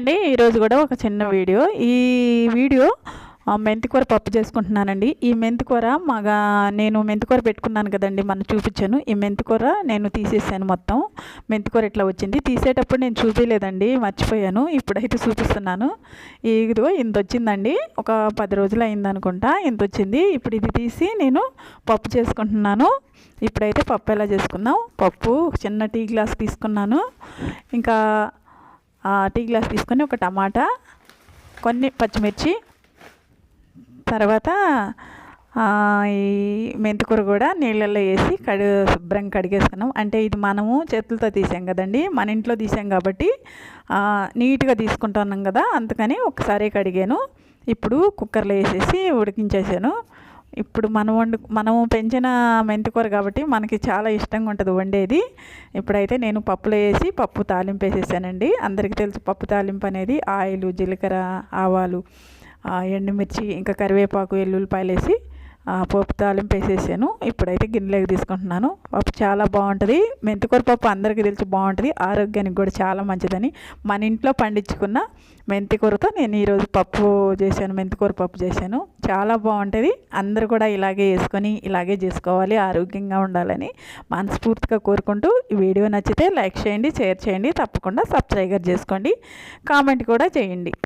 అండి. ఈరోజు కూడా ఒక చిన్న వీడియో. ఈ వీడియో మెంతికూర పప్పు చేసుకుంటున్నానండి. ఈ మెంతికూర నేను మెంతికూర పెట్టుకున్నాను కదండి, మనం చూపించాను. ఈ మెంతికూర నేను తీసేసాను మొత్తం. మెంతికూర ఇట్లా వచ్చింది. తీసేటప్పుడు నేను చూపించలేదండి, మర్చిపోయాను. ఇప్పుడైతే చూపిస్తున్నాను. ఇదిగో ఇంత వచ్చిందండి. ఒక 10 రోజులు అయిందనుకుంటా, ఇంత వచ్చింది. ఇప్పుడు ఇది తీసి నేను పప్పు చేసుకుంటున్నాను. ఇప్పుడైతే పప్పు ఎలా చేసుకుందాం. పప్పు చిన్న టీ గ్లాస్ తీసుకున్నాను. ఇంకా టీ గ్లాస్ తీసుకొని ఒక టమాటా, కొన్ని పచ్చిమిర్చి, తర్వాత ఈ మెంతికూర కూడా నీళ్ళల్లో వేసి శుభ్రంగా కడిగేసుకున్నాం. అంటే ఇది మనము చేతులతో తీసాం కదండి, మన ఇంట్లో తీసాం కాబట్టి నీట్గా తీసుకుంటున్నాం కదా, అందుకని కడిగాను. ఇప్పుడు కుక్కర్లో వేసేసి ఉడికించేసాను. ఇప్పుడు మనము పెంచిన మెంతికూర కాబట్టి మనకి చాలా ఇష్టంగా ఉంటుంది వండేది. ఇప్పుడైతే నేను పప్పులో వేసి పప్పు తాలింపు వేసేసానండి. అందరికీ తెలుసు పప్పు తాలింపు అనేది ఆయిల్, జీలకర్ర, ఆవాలు, ఎండుమిర్చి, ఇంకా కరివేపాకు, ఎల్లుల్లిపాయలు వేసి పప్పు తాలింపు వేసేసాను. ఇప్పుడైతే గిన్నెలోకి తీసుకుంటున్నాను. పప్పు చాలా బాగుంటుంది. మెంతికూర పప్పు అందరికీ తెలిసి బాగుంటుంది, ఆరోగ్యానికి కూడా చాలా మంచిదని. మన ఇంట్లో పండించుకున్న మెంతికూరతో నేను ఈరోజు పప్పు చేశాను, మెంతికూర పప్పు చేశాను. చాలా బాగుంటుంది. అందరూ కూడా ఇలాగే వేసుకొని ఇలాగే చేసుకోవాలి, ఆరోగ్యంగా ఉండాలని మనస్ఫూర్తిగా కోరుకుంటూ, ఈ వీడియో నచ్చితే లైక్ చేయండి, షేర్ చేయండి, తప్పకుండా సబ్స్క్రైబ్ చేసుకోండి, కామెంట్ కూడా చేయండి.